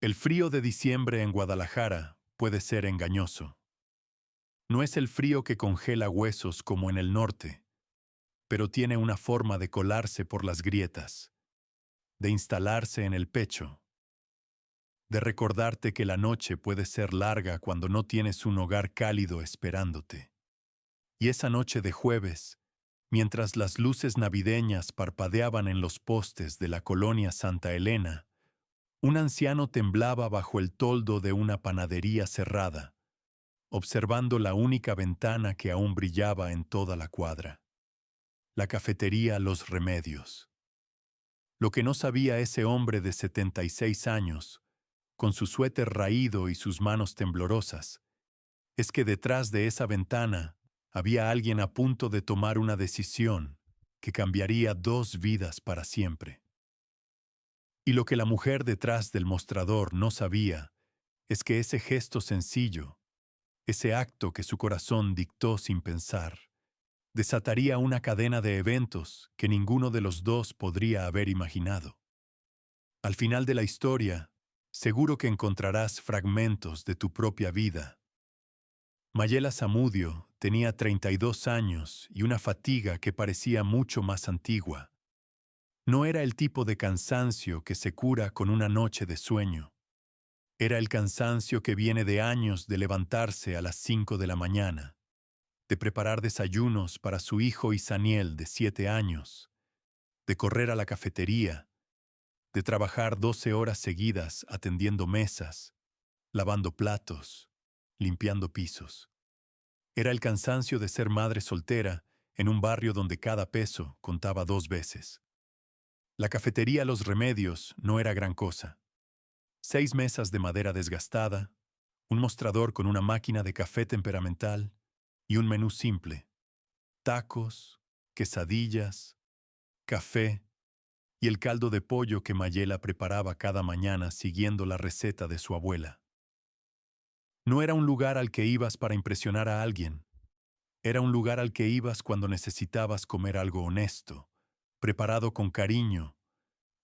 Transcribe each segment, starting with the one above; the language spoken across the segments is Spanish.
El frío de diciembre en Guadalajara puede ser engañoso. No es el frío que congela huesos como en el norte, pero tiene una forma de colarse por las grietas, de instalarse en el pecho, de recordarte que la noche puede ser larga cuando no tienes un hogar cálido esperándote. Y esa noche de jueves, mientras las luces navideñas parpadeaban en los postes de la colonia Santa Elena, un anciano temblaba bajo el toldo de una panadería cerrada, observando la única ventana que aún brillaba en toda la cuadra, la cafetería Los Remedios. Lo que no sabía ese hombre de 76 años, con su suéter raído y sus manos temblorosas, es que detrás de esa ventana había alguien a punto de tomar una decisión que cambiaría 2 vidas para siempre. Y lo que la mujer detrás del mostrador no sabía es que ese gesto sencillo, ese acto que su corazón dictó sin pensar, desataría una cadena de eventos que ninguno de los dos podría haber imaginado. Al final de la historia, seguro que encontrarás fragmentos de tu propia vida. Mayela Zamudio tenía 32 años y una fatiga que parecía mucho más antigua. No era el tipo de cansancio que se cura con una noche de sueño. Era el cansancio que viene de años de levantarse a las 5 de la mañana, de preparar desayunos para su hijo Isaniel de 7 años, de correr a la cafetería, de trabajar 12 horas seguidas atendiendo mesas, lavando platos, limpiando pisos. Era el cansancio de ser madre soltera en un barrio donde cada peso contaba 2 veces. La cafetería Los Remedios no era gran cosa. 6 mesas de madera desgastada, un mostrador con una máquina de café temperamental y un menú simple: tacos, quesadillas, café y el caldo de pollo que Mayela preparaba cada mañana siguiendo la receta de su abuela. No era un lugar al que ibas para impresionar a alguien. Era un lugar al que ibas cuando necesitabas comer algo honesto, preparado con cariño,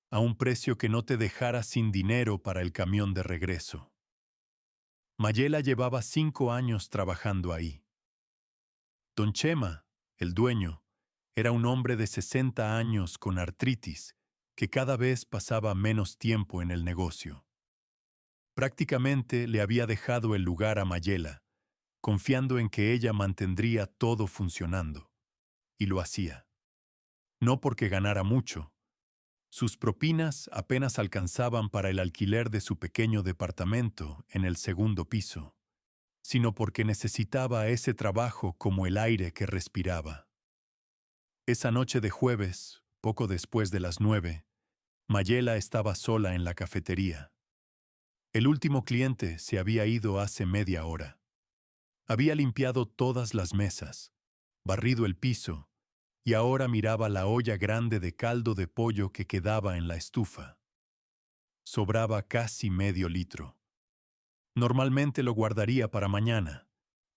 a un precio que no te dejara sin dinero para el camión de regreso. Mayela llevaba 5 años trabajando ahí. Don Chema, el dueño, era un hombre de 60 años con artritis que cada vez pasaba menos tiempo en el negocio. Prácticamente le había dejado el lugar a Mayela, confiando en que ella mantendría todo funcionando. Y lo hacía. No porque ganara mucho. Sus propinas apenas alcanzaban para el alquiler de su pequeño departamento en el segundo piso, sino porque necesitaba ese trabajo como el aire que respiraba. Esa noche de jueves, poco después de las 9, Mayela estaba sola en la cafetería. El último cliente se había ido hace media hora. Había limpiado todas las mesas, barrido el piso, y ahora miraba la olla grande de caldo de pollo que quedaba en la estufa. Sobraba casi medio litro. Normalmente lo guardaría para mañana,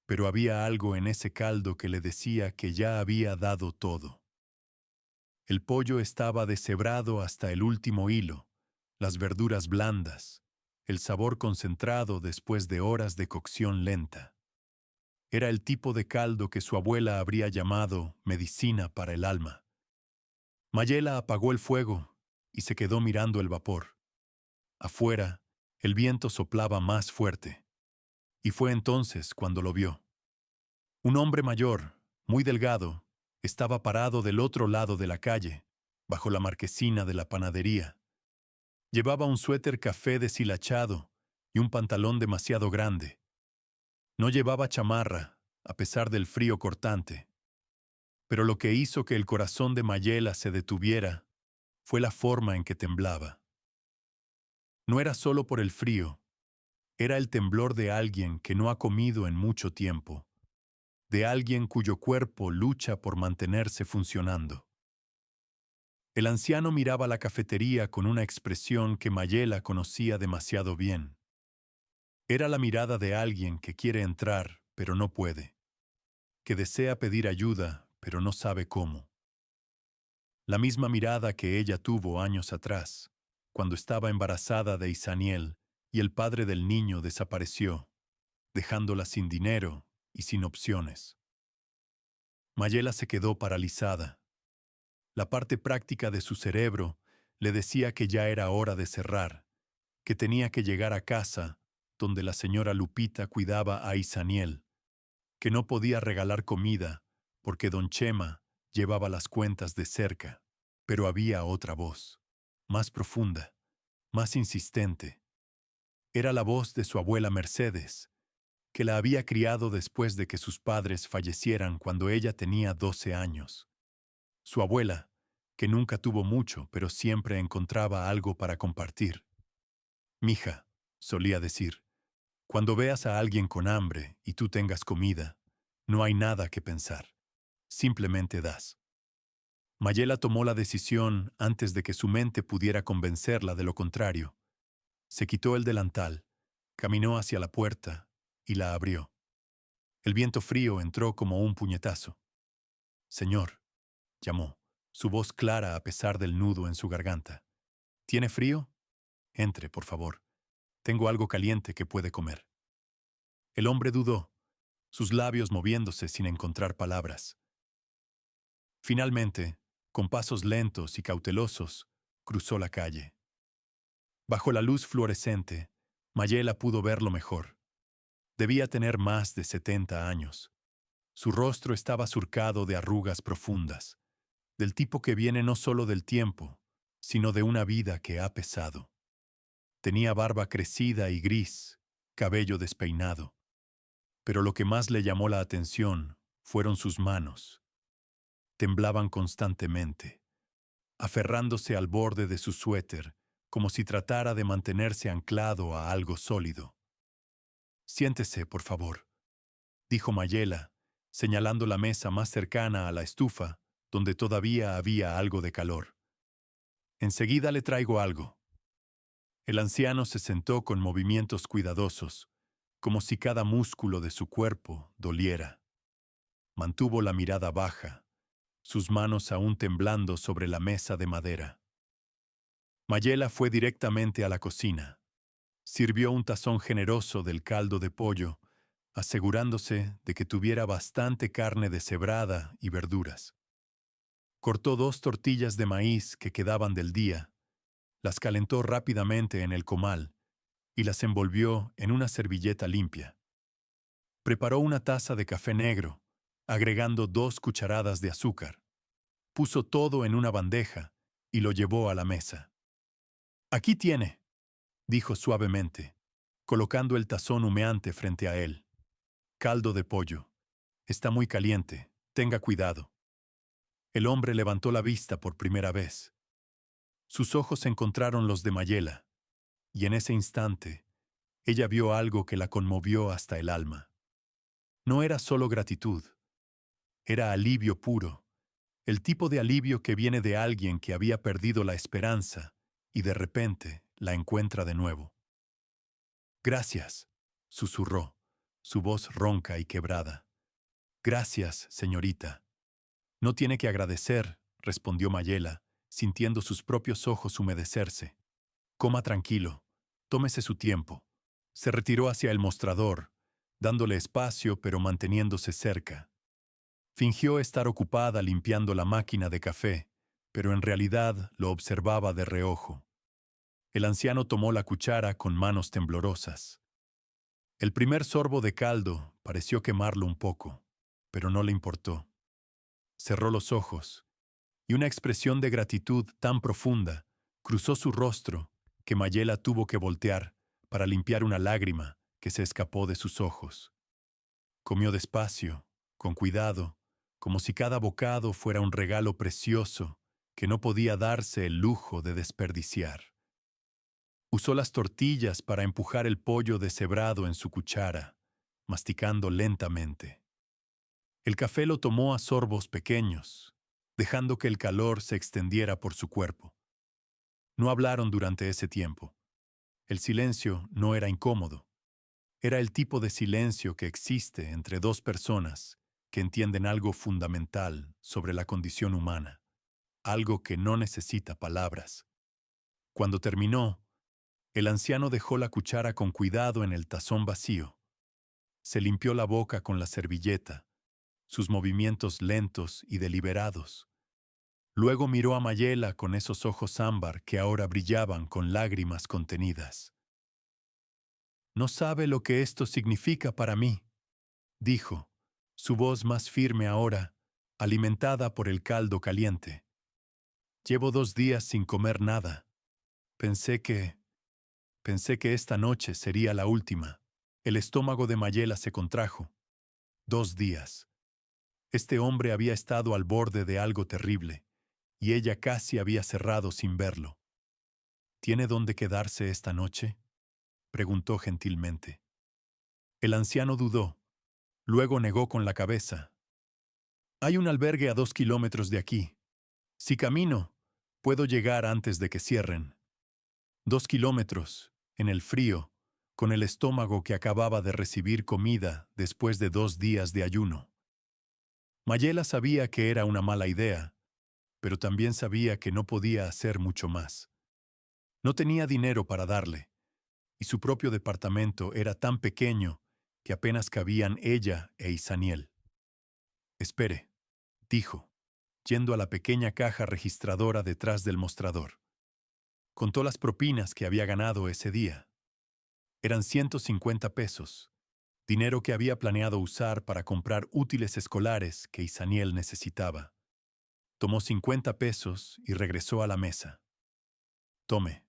pero había algo en ese caldo que le decía que ya había dado todo. El pollo estaba deshebrado hasta el último hilo, las verduras blandas, el sabor concentrado después de horas de cocción lenta. Era el tipo de caldo que su abuela habría llamado medicina para el alma. Mayela apagó el fuego y se quedó mirando el vapor. Afuera, el viento soplaba más fuerte, y fue entonces cuando lo vio. Un hombre mayor, muy delgado, estaba parado del otro lado de la calle, bajo la marquesina de la panadería. Llevaba un suéter café deshilachado y un pantalón demasiado grande. No llevaba chamarra, a pesar del frío cortante. Pero lo que hizo que el corazón de Mayela se detuviera fue la forma en que temblaba. No era solo por el frío, era el temblor de alguien que no ha comido en mucho tiempo, de alguien cuyo cuerpo lucha por mantenerse funcionando. El anciano miraba la cafetería con una expresión que Mayela conocía demasiado bien. Era la mirada de alguien que quiere entrar, pero no puede, que desea pedir ayuda, pero no sabe cómo. La misma mirada que ella tuvo años atrás, cuando estaba embarazada de Isaniel y el padre del niño desapareció, dejándola sin dinero y sin opciones. Mayela se quedó paralizada. La parte práctica de su cerebro le decía que ya era hora de cerrar, que tenía que llegar a casa, donde la señora Lupita cuidaba a Isaniel, que no podía regalar comida, porque don Chema llevaba las cuentas de cerca. Pero había otra voz, más profunda, más insistente. Era la voz de su abuela Mercedes, que la había criado después de que sus padres fallecieran cuando ella tenía 12 años. Su abuela, que nunca tuvo mucho, pero siempre encontraba algo para compartir. Mija, solía decir, cuando veas a alguien con hambre y tú tengas comida, no hay nada que pensar. Simplemente das. Mayela tomó la decisión antes de que su mente pudiera convencerla de lo contrario. Se quitó el delantal, caminó hacia la puerta y la abrió. El viento frío entró como un puñetazo. Señor, llamó, su voz clara a pesar del nudo en su garganta. ¿Tiene frío? Entre, por favor. Tengo algo caliente que puede comer. El hombre dudó, sus labios moviéndose sin encontrar palabras. Finalmente, con pasos lentos y cautelosos, cruzó la calle. Bajo la luz fluorescente, Mayela pudo verlo mejor. Debía tener más de 70 años. Su rostro estaba surcado de arrugas profundas, del tipo que viene no solo del tiempo, sino de una vida que ha pesado. Tenía barba crecida y gris, cabello despeinado. Pero lo que más le llamó la atención fueron sus manos. Temblaban constantemente, aferrándose al borde de su suéter, como si tratara de mantenerse anclado a algo sólido. Siéntese, por favor, dijo Mayela, señalando la mesa más cercana a la estufa, donde todavía había algo de calor. Enseguida le traigo algo. El anciano se sentó con movimientos cuidadosos, como si cada músculo de su cuerpo doliera. Mantuvo la mirada baja, sus manos aún temblando sobre la mesa de madera. Mayela fue directamente a la cocina. Sirvió un tazón generoso del caldo de pollo, asegurándose de que tuviera bastante carne deshebrada y verduras. Cortó 2 tortillas de maíz que quedaban del día, las calentó rápidamente en el comal y las envolvió en una servilleta limpia. Preparó una taza de café negro, agregando 2 cucharadas de azúcar. Puso todo en una bandeja y lo llevó a la mesa. «Aquí tiene», dijo suavemente, colocando el tazón humeante frente a él. «Caldo de pollo. Está muy caliente. Tenga cuidado». El hombre levantó la vista por primera vez. Sus ojos encontraron los de Mayela, y en ese instante, ella vio algo que la conmovió hasta el alma. No era solo gratitud, era alivio puro, el tipo de alivio que viene de alguien que había perdido la esperanza y de repente la encuentra de nuevo. «Gracias», susurró, su voz ronca y quebrada. «Gracias, señorita». «No tiene que agradecer», respondió Mayela, sintiendo sus propios ojos humedecerse. «Coma tranquilo, tómese su tiempo». Se retiró hacia el mostrador, dándole espacio pero manteniéndose cerca. Fingió estar ocupada limpiando la máquina de café, pero en realidad lo observaba de reojo. El anciano tomó la cuchara con manos temblorosas. El primer sorbo de caldo pareció quemarlo un poco, pero no le importó. Cerró los ojos, y una expresión de gratitud tan profunda cruzó su rostro que Mayela tuvo que voltear para limpiar una lágrima que se escapó de sus ojos. Comió despacio, con cuidado, como si cada bocado fuera un regalo precioso que no podía darse el lujo de desperdiciar. Usó las tortillas para empujar el pollo deshebrado en su cuchara, masticando lentamente. El café lo tomó a sorbos pequeños, dejando que el calor se extendiera por su cuerpo. No hablaron durante ese tiempo. El silencio no era incómodo. Era el tipo de silencio que existe entre 2 personas que entienden algo fundamental sobre la condición humana, algo que no necesita palabras. Cuando terminó, El anciano dejó la cuchara con cuidado en el tazón vacío. Se limpió la boca con la servilleta, sus movimientos lentos y deliberados. Luego miró a Mayela con esos ojos ámbar que ahora brillaban con lágrimas contenidas. «No sabe lo que esto significa para mí», dijo, su voz más firme ahora, alimentada por el caldo caliente. «Llevo 2 días sin comer nada. Pensé que esta noche sería la última». El estómago de Mayela se contrajo. 2 días. Este hombre había estado al borde de algo terrible, y ella casi había cerrado sin verlo. «¿Tiene dónde quedarse esta noche?», preguntó gentilmente. El anciano dudó, luego negó con la cabeza. «Hay un albergue a 2 kilómetros de aquí. Si camino, puedo llegar antes de que cierren». 2 kilómetros, en el frío, con el estómago que acababa de recibir comida después de 2 días de ayuno. Mayela sabía que era una mala idea, pero también sabía que no podía hacer mucho más. No tenía dinero para darle, y su propio departamento era tan pequeño que apenas cabían ella e Isaniel. «Espere», dijo, yendo a la pequeña caja registradora detrás del mostrador. Contó las propinas que había ganado ese día. Eran 150 pesos, dinero que había planeado usar para comprar útiles escolares que Isaniel necesitaba. Tomó 50 pesos y regresó a la mesa. «Tome»,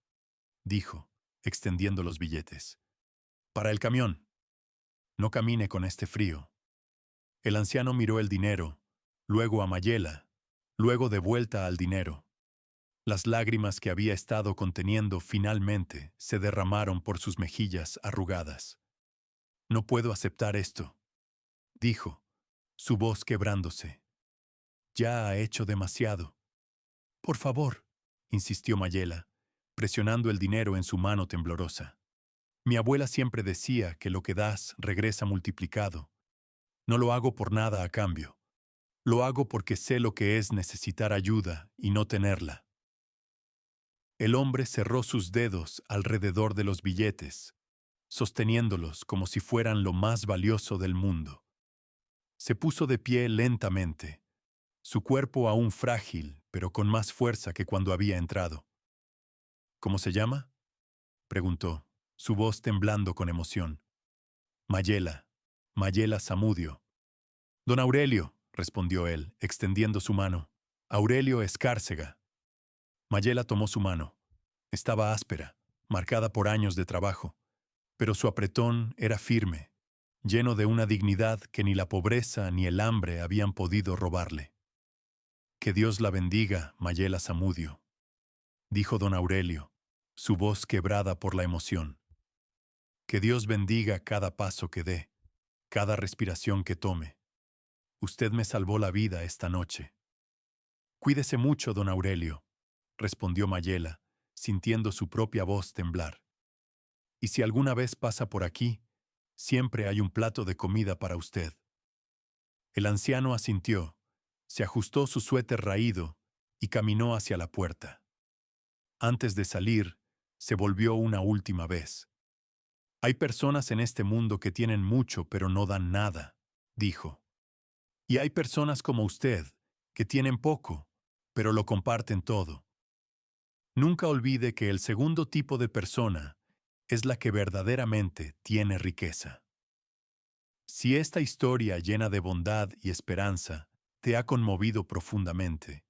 dijo, extendiendo los billetes. «Para el camión. No camine con este frío». El anciano miró el dinero, luego a Mayela, luego de vuelta al dinero. Las lágrimas que había estado conteniendo finalmente se derramaron por sus mejillas arrugadas. «No puedo aceptar esto», dijo, su voz quebrándose. «Ya ha hecho demasiado». «Por favor», insistió Mayela, presionando el dinero en su mano temblorosa. «Mi abuela siempre decía que lo que das regresa multiplicado. No lo hago por nada a cambio. Lo hago porque sé lo que es necesitar ayuda y no tenerla». El hombre cerró sus dedos alrededor de los billetes, sosteniéndolos como si fueran lo más valioso del mundo. Se puso de pie lentamente, su cuerpo aún frágil, pero con más fuerza que cuando había entrado. «¿Cómo se llama?», preguntó, su voz temblando con emoción. «Mayela, Mayela Zamudio». «Don Aurelio», respondió él, extendiendo su mano. «Aurelio Escárcega». Mayela tomó su mano. Estaba áspera, marcada por años de trabajo, pero su apretón era firme, lleno de una dignidad que ni la pobreza ni el hambre habían podido robarle. «Que Dios la bendiga, Mayela Zamudio», dijo don Aurelio, su voz quebrada por la emoción. «Que Dios bendiga cada paso que dé, cada respiración que tome. Usted me salvó la vida esta noche». «Cuídese mucho, don Aurelio», respondió Mayela, sintiendo su propia voz temblar. «Y si alguna vez pasa por aquí, siempre hay un plato de comida para usted». El anciano asintió, se ajustó su suéter raído y caminó hacia la puerta. Antes de salir, se volvió una última vez. «Hay personas en este mundo que tienen mucho pero no dan nada», dijo. «Y hay personas como usted, que tienen poco, pero lo comparten todo. Nunca olvide que el segundo tipo de persona es la que verdaderamente tiene riqueza». Si esta historia llena de bondad y esperanza te ha conmovido profundamente,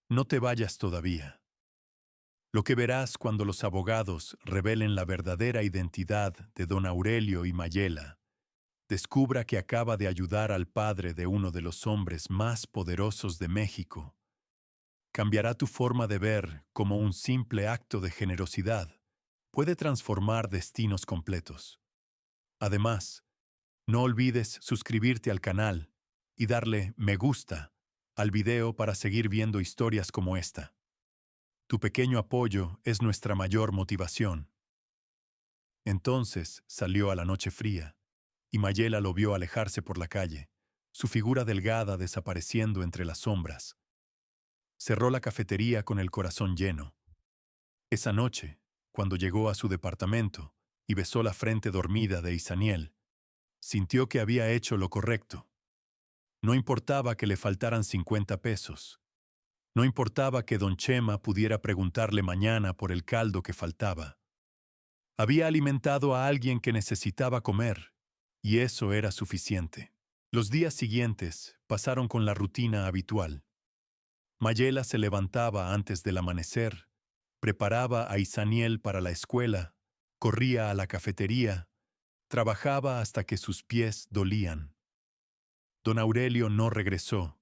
no te vayas todavía. Lo que verás cuando los abogados revelen la verdadera identidad de don Aurelio y Mayela, descubra que acaba de ayudar al padre de uno de los hombres más poderosos de México, cambiará tu forma de ver cómo un simple acto de generosidad puede transformar destinos completos. Además, no olvides suscribirte al canal y darle me gusta al video para seguir viendo historias como esta. Tu pequeño apoyo es nuestra mayor motivación. Entonces salió a la noche fría, y Mayela lo vio alejarse por la calle, su figura delgada desapareciendo entre las sombras. Cerró la cafetería con el corazón lleno. Esa noche, Cuando llegó a su departamento y besó la frente dormida de Isaniel, sintió que había hecho lo correcto. No importaba que le faltaran 50 pesos. No importaba que don Chema pudiera preguntarle mañana por el caldo que faltaba. Había alimentado a alguien que necesitaba comer, y eso era suficiente. Los días siguientes pasaron con la rutina habitual. Mayela se levantaba antes del amanecer, preparaba a Isaniel para la escuela, corría a la cafetería, trabajaba hasta que sus pies dolían. Don Aurelio no regresó,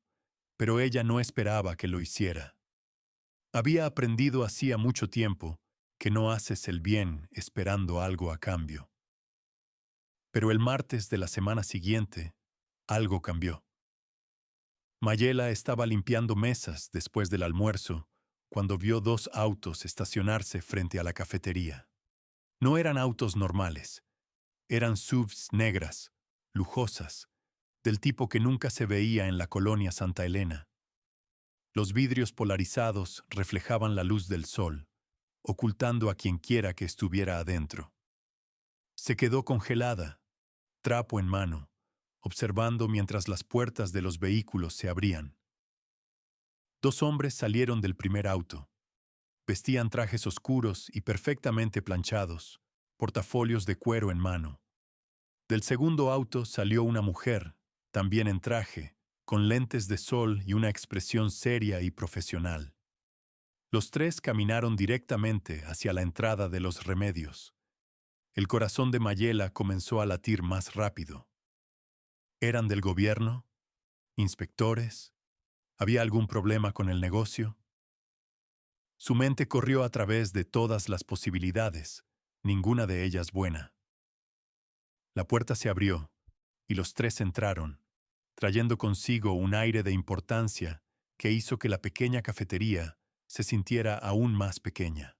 pero ella no esperaba que lo hiciera. Había aprendido hacía mucho tiempo que no haces el bien esperando algo a cambio. Pero el martes de la semana siguiente, algo cambió. Mayela estaba limpiando mesas después del almuerzo cuando vio dos autos estacionarse frente a la cafetería. No eran autos normales, eran SUVs negras, lujosas, del tipo que nunca se veía en la colonia Santa Elena. Los vidrios polarizados reflejaban la luz del sol, ocultando a quienquiera que estuviera adentro. Se quedó congelada, trapo en mano, observando mientras las puertas de los vehículos se abrían. Dos hombres salieron del primer auto. Vestían trajes oscuros y perfectamente planchados, portafolios de cuero en mano. Del segundo auto salió una mujer, también en traje, con lentes de sol y una expresión seria y profesional. Los tres caminaron directamente hacia la entrada de los Remedios. El corazón de Mayela comenzó a latir más rápido. ¿Eran del gobierno? ¿Inspectores? ¿Había algún problema con el negocio? Su mente corrió a través de todas las posibilidades, ninguna de ellas buena. La puerta se abrió, y los tres entraron, trayendo consigo un aire de importancia que hizo que la pequeña cafetería se sintiera aún más pequeña.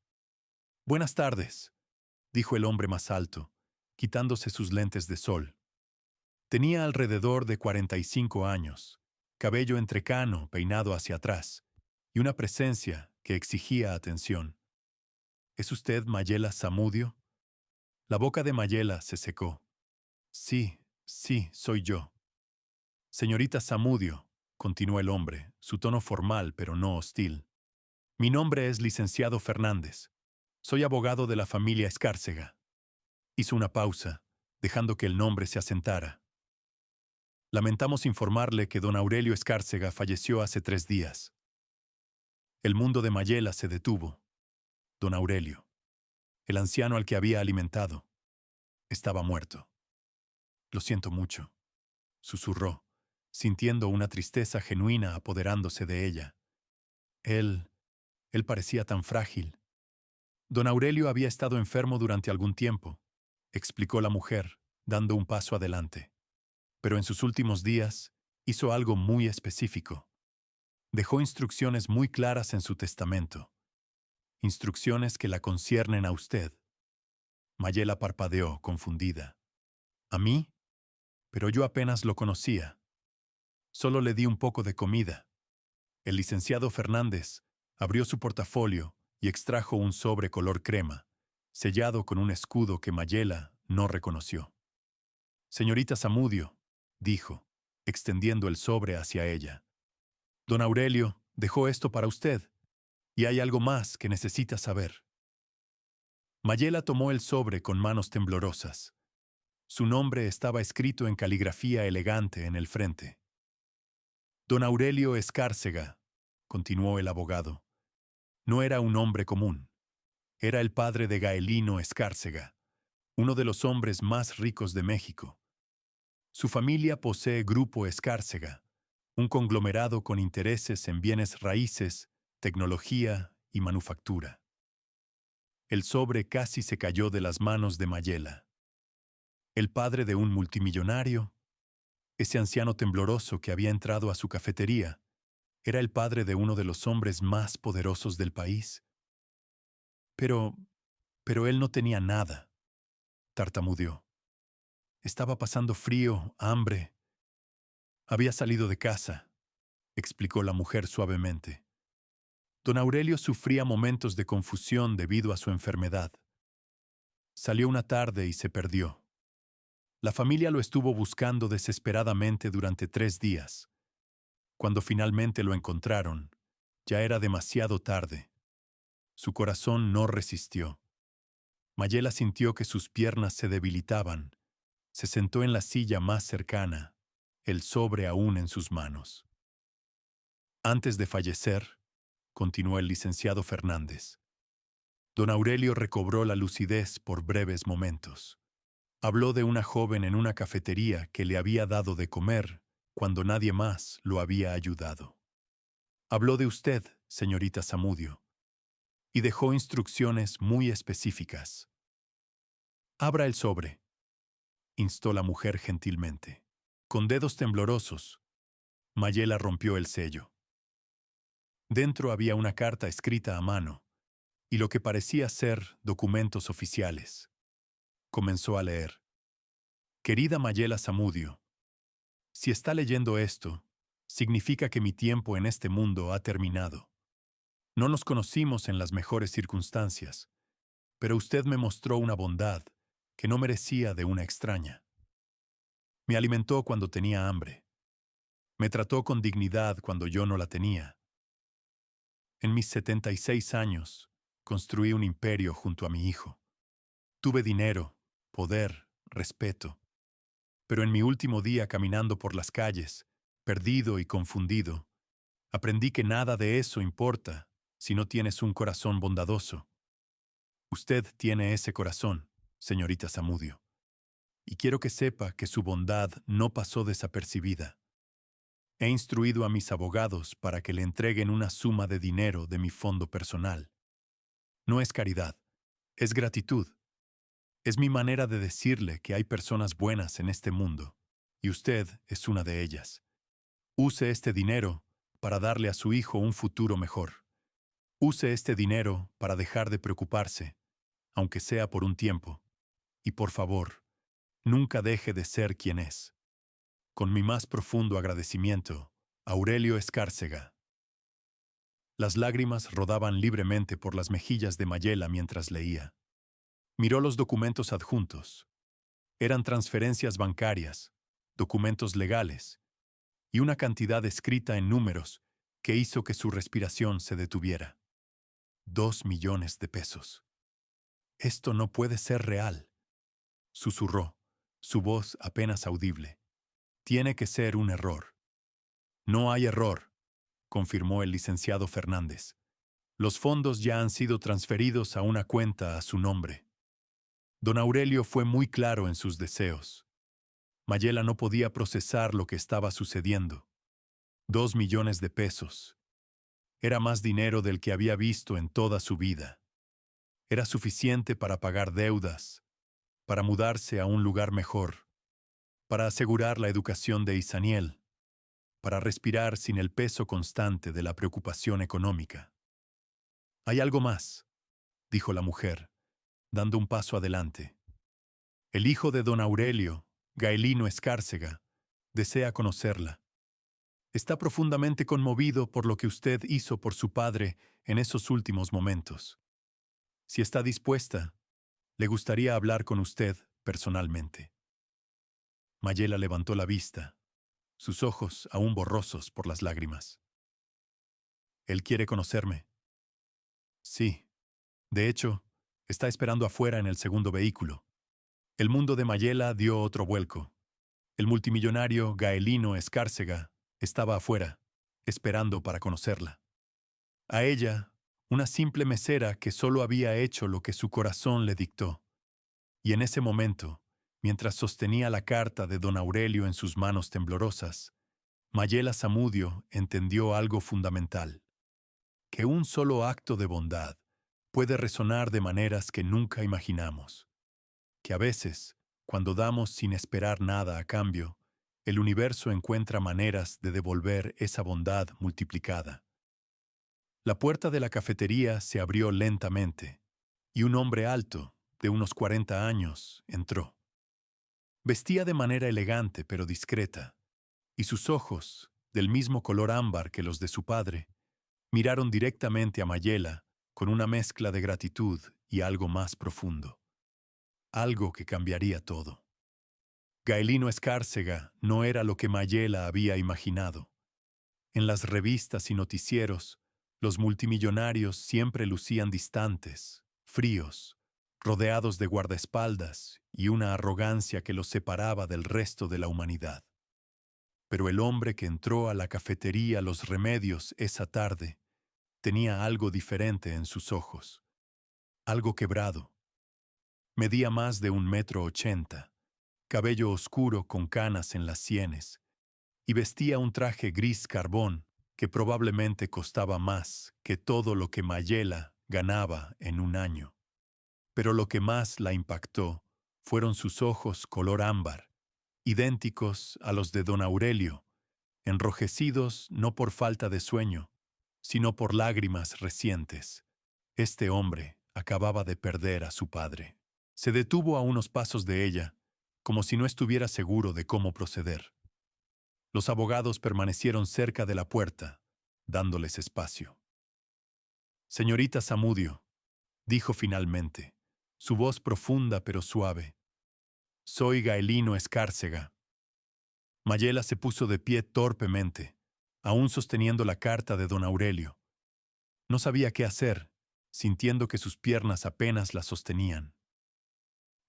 «Buenas tardes», dijo el hombre más alto, quitándose sus lentes de sol. Tenía alrededor de 45 años, cabello entrecano peinado hacia atrás, y una presencia que exigía atención. ¿Es usted Mayela Zamudio? La boca de Mayela se secó. Sí, soy yo. Señorita Zamudio, continuó el hombre, su tono formal pero no hostil. Mi nombre es licenciado Fernández. Soy abogado de la familia Escárcega. Hizo una pausa, dejando que el nombre se asentara. Lamentamos informarle que don Aurelio Escárcega falleció hace 3 días. El mundo de Mayela se detuvo. Don Aurelio, el anciano al que había alimentado, estaba muerto. Lo siento mucho, susurró, sintiendo una tristeza genuina apoderándose de ella. Él parecía tan frágil. Don Aurelio había estado enfermo durante algún tiempo, explicó la mujer, dando un paso adelante. Pero en sus últimos días hizo algo muy específico. Dejó instrucciones muy claras en su testamento. Instrucciones que la conciernen a usted. Mayela parpadeó, confundida. ¿A mí? Pero yo apenas lo conocía. Solo le di un poco de comida. El licenciado Fernández abrió su portafolio y extrajo un sobre color crema, sellado con un escudo que Mayela no reconoció. Señorita Zamudio, dijo, extendiendo el sobre hacia ella. Don Aurelio dejó esto para usted, y hay algo más que necesita saber. Mayela tomó el sobre con manos temblorosas. Su nombre estaba escrito en caligrafía elegante en el frente. Don Aurelio Escárcega, continuó el abogado, no era un hombre común. Era el padre de Gaelino Escárcega, uno de los hombres más ricos de México. Su familia posee Grupo Escárcega, un conglomerado con intereses en bienes raíces, tecnología y manufactura. El sobre casi se cayó de las manos de Mayela. El padre de un multimillonario, ese anciano tembloroso que había entrado a su cafetería, era el padre de uno de los hombres más poderosos del país. Pero él no tenía nada, tartamudeó. Estaba pasando frío, hambre. Había salido de casa, explicó la mujer suavemente. Don Aurelio sufría momentos de confusión debido a su enfermedad. Salió una tarde y se perdió. La familia lo estuvo buscando desesperadamente durante 3 días. Cuando finalmente lo encontraron, ya era demasiado tarde. Su corazón no resistió. Mayela sintió que sus piernas se debilitaban. Se sentó en la silla más cercana, el sobre aún en sus manos. Antes de fallecer, continuó el licenciado Fernández, don Aurelio recobró la lucidez por breves momentos. Habló de una joven en una cafetería que le había dado de comer cuando nadie más lo había ayudado. Habló de usted, señorita Zamudio, y dejó instrucciones muy específicas. Abra el sobre, instó la mujer gentilmente. Con dedos temblorosos, Mayela rompió el sello. Dentro había una carta escrita a mano y lo que parecía ser documentos oficiales. Comenzó a leer. Querida Mayela Zamudio, si está leyendo esto, significa que mi tiempo en este mundo ha terminado. No nos conocimos en las mejores circunstancias, pero usted me mostró una bondad que no merecía de una extraña. Me alimentó cuando tenía hambre. Me trató con dignidad cuando yo no la tenía. En mis 76 años, construí un imperio junto a mi hijo. Tuve dinero, poder, respeto. Pero en mi último día caminando por las calles, perdido y confundido, aprendí que nada de eso importa si no tienes un corazón bondadoso. Usted tiene ese corazón, señorita Zamudio, y quiero que sepa que su bondad no pasó desapercibida. He instruido a mis abogados para que le entreguen una suma de dinero de mi fondo personal. No es caridad, es gratitud. Es mi manera de decirle que hay personas buenas en este mundo, y usted es una de ellas. Use este dinero para darle a su hijo un futuro mejor. Use este dinero para dejar de preocuparse, aunque sea por un tiempo. Y por favor, nunca deje de ser quien es. Con mi más profundo agradecimiento, Aurelio Escárcega. Las lágrimas rodaban libremente por las mejillas de Mayela mientras leía. Miró los documentos adjuntos. Eran transferencias bancarias, documentos legales y una cantidad escrita en números que hizo que su respiración se detuviera. 2 millones de pesos. Esto no puede ser real, susurró, su voz apenas audible. Tiene que ser un error. No hay error, confirmó el licenciado Fernández. Los fondos ya han sido transferidos a una cuenta a su nombre. Don Aurelio fue muy claro en sus deseos. Mayela no podía procesar lo que estaba sucediendo. 2 millones de pesos. Era más dinero del que había visto en toda su vida. Era suficiente para pagar deudas, para mudarse a un lugar mejor, para asegurar la educación de Isaniel, para respirar sin el peso constante de la preocupación económica. Hay algo más, dijo la mujer, dando un paso adelante. El hijo de don Aurelio, Gaelino Escárcega, desea conocerla. Está profundamente conmovido por lo que usted hizo por su padre en esos últimos momentos. Si está dispuesta, le gustaría hablar con usted personalmente. Mayela levantó la vista, sus ojos aún borrosos por las lágrimas. ¿Él quiere conocerme? Sí. De hecho, está esperando afuera en el segundo vehículo. El mundo de Mayela dio otro vuelco. El multimillonario Gaelino Escárcega estaba afuera, esperando para conocerla. A ella, una simple mesera que solo había hecho lo que su corazón le dictó. Y en ese momento, mientras sostenía la carta de don Aurelio en sus manos temblorosas, Mayela Zamudio entendió algo fundamental: que un solo acto de bondad puede resonar de maneras que nunca imaginamos. Que a veces, cuando damos sin esperar nada a cambio, el universo encuentra maneras de devolver esa bondad multiplicada. La puerta de la cafetería se abrió lentamente, y un hombre alto, de unos 40 años, entró. Vestía de manera elegante pero discreta, y sus ojos, del mismo color ámbar que los de su padre, miraron directamente a Mayela con una mezcla de gratitud y algo más profundo. algo que cambiaría todo. Gaelino Escárcega no era lo que Mayela había imaginado. En las revistas y noticieros, los multimillonarios siempre lucían distantes, fríos, rodeados de guardaespaldas y una arrogancia que los separaba del resto de la humanidad. Pero el hombre que entró a la cafetería Los Remedios esa tarde tenía algo diferente en sus ojos, algo quebrado. Medía más de 1,80 m, cabello oscuro con canas en las sienes, y vestía un traje gris carbón que probablemente costaba más que todo lo que Mayela ganaba en un año. Pero lo que más la impactó fueron sus ojos color ámbar, idénticos a los de don Aurelio, enrojecidos no por falta de sueño, sino por lágrimas recientes. Este hombre acababa de perder a su padre. Se detuvo a unos pasos de ella, como si no estuviera seguro de cómo proceder. Los abogados permanecieron cerca de la puerta, dándoles espacio. Señorita Zamudio, dijo finalmente, su voz profunda pero suave. Soy Gaelino Escárcega. Mayela se puso de pie torpemente, aún sosteniendo la carta de don Aurelio. No sabía qué hacer, sintiendo que sus piernas apenas la sostenían.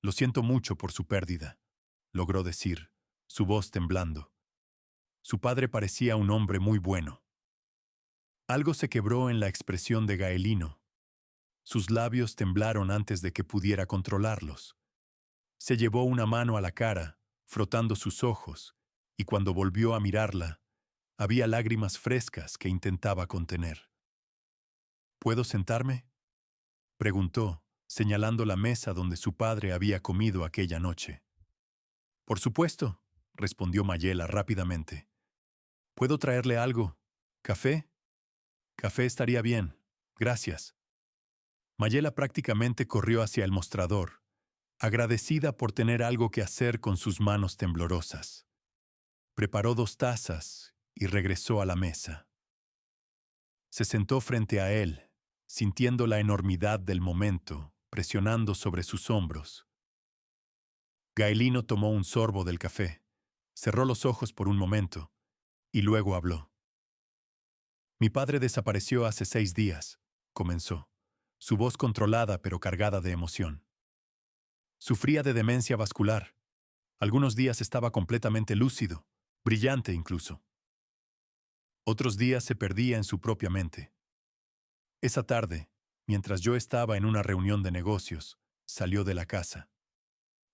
Lo siento mucho por su pérdida, logró decir, su voz temblando. Su padre parecía un hombre muy bueno. Algo se quebró en la expresión de Gaelino. Sus labios temblaron antes de que pudiera controlarlos. Se llevó una mano a la cara, frotando sus ojos, y cuando volvió a mirarla, había lágrimas frescas que intentaba contener. ¿Puedo sentarme?, preguntó, señalando la mesa donde su padre había comido aquella noche. Por supuesto, respondió Mayela rápidamente. ¿Puedo traerle algo? ¿Café? Café estaría bien, gracias. Mayela prácticamente corrió hacia el mostrador, agradecida por tener algo que hacer con sus manos temblorosas. Preparó 2 tazas y regresó a la mesa. Se sentó frente a él, sintiendo la enormidad del momento, presionando sobre sus hombros. Gaelino tomó un sorbo del café, cerró los ojos por un momento, y luego habló. Mi padre desapareció hace 6 días, comenzó, su voz controlada pero cargada de emoción. Sufría de demencia vascular. Algunos días estaba completamente lúcido, brillante incluso. Otros días se perdía en su propia mente. Esa tarde, mientras yo estaba en una reunión de negocios, salió de la casa.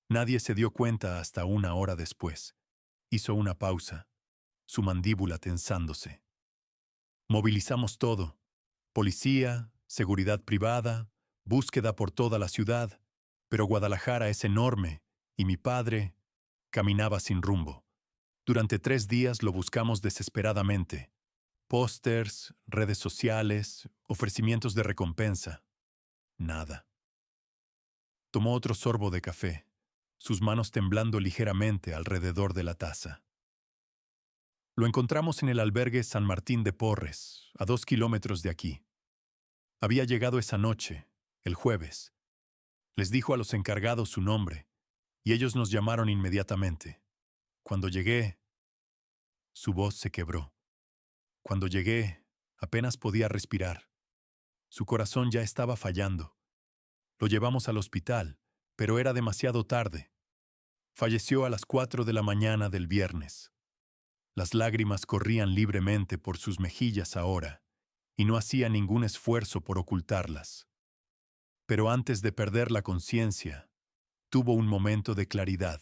Nadie se dio cuenta hasta 1 hora después. Hizo una pausa, su mandíbula tensándose. Movilizamos todo: policía, seguridad privada, búsqueda por toda la ciudad, pero Guadalajara es enorme y mi padre caminaba sin rumbo. Durante 3 días lo buscamos desesperadamente. Pósters, redes sociales, ofrecimientos de recompensa. Nada. Tomó otro sorbo de café, sus manos temblando ligeramente alrededor de la taza. Lo encontramos en el albergue San Martín de Porres, a 2 kilómetros de aquí. Había llegado esa noche, el jueves. Les dijo a los encargados su nombre, y ellos nos llamaron inmediatamente. Cuando llegué, su voz se quebró. Cuando llegué, apenas podía respirar. Su corazón ya estaba fallando. Lo llevamos al hospital, pero era demasiado tarde. Falleció a las 4 de la mañana del viernes. Las lágrimas corrían libremente por sus mejillas ahora, y no hacía ningún esfuerzo por ocultarlas. Pero antes de perder la conciencia, tuvo un momento de claridad.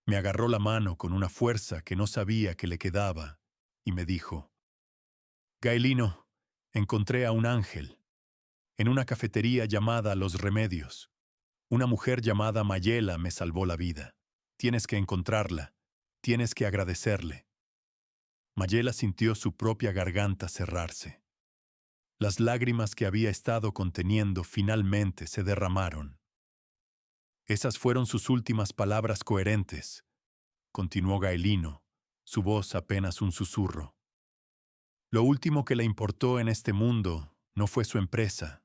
Me agarró la mano con una fuerza que no sabía que le quedaba, y me dijo: Gaelino, encontré a un ángel. En una cafetería llamada Los Remedios. Una mujer llamada Mayela me salvó la vida. Tienes que encontrarla. Tienes que agradecerle. Mayela sintió su propia garganta cerrarse. Las lágrimas que había estado conteniendo finalmente se derramaron. Esas fueron sus últimas palabras coherentes, continuó Gaelino, su voz apenas un susurro. Lo último que le importó en este mundo no fue su empresa,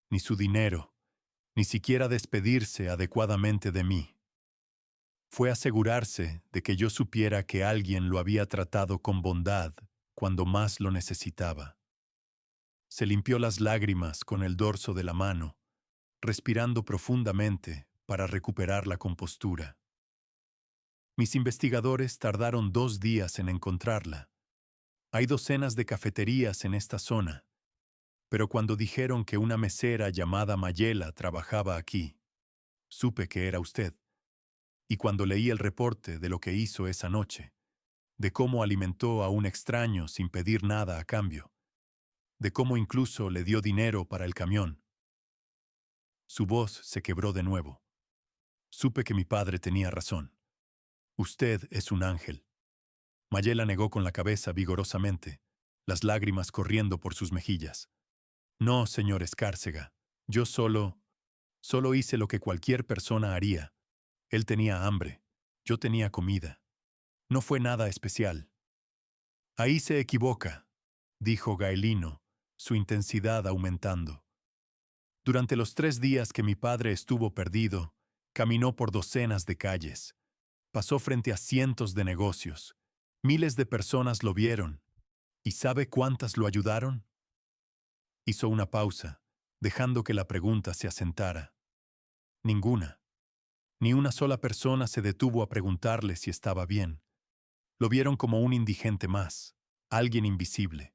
ni su dinero, ni siquiera despedirse adecuadamente de mí. Fue asegurarse de que yo supiera que alguien lo había tratado con bondad cuando más lo necesitaba. Se limpió las lágrimas con el dorso de la mano, respirando profundamente para recuperar la compostura. Mis investigadores tardaron 2 días en encontrarla. Hay docenas de cafeterías en esta zona, pero cuando dijeron que una mesera llamada Mayela trabajaba aquí, supe que era usted. Y cuando leí el reporte de lo que hizo esa noche, de cómo alimentó a un extraño sin pedir nada a cambio, de cómo incluso le dio dinero para el camión, su voz se quebró de nuevo. Supe que mi padre tenía razón. Usted es un ángel. Mayela negó con la cabeza vigorosamente, las lágrimas corriendo por sus mejillas. No, señor Escárcega, yo solo hice lo que cualquier persona haría. Él tenía hambre, yo tenía comida. No fue nada especial. Ahí se equivoca, dijo Gaelino, su intensidad aumentando. Durante los 3 días que mi padre estuvo perdido, caminó por docenas de calles. Pasó frente a cientos de negocios. Miles de personas lo vieron. ¿Y sabe cuántas lo ayudaron? Hizo una pausa, dejando que la pregunta se asentara. Ninguna. Ni una sola persona se detuvo a preguntarle si estaba bien. Lo vieron como un indigente más, alguien invisible.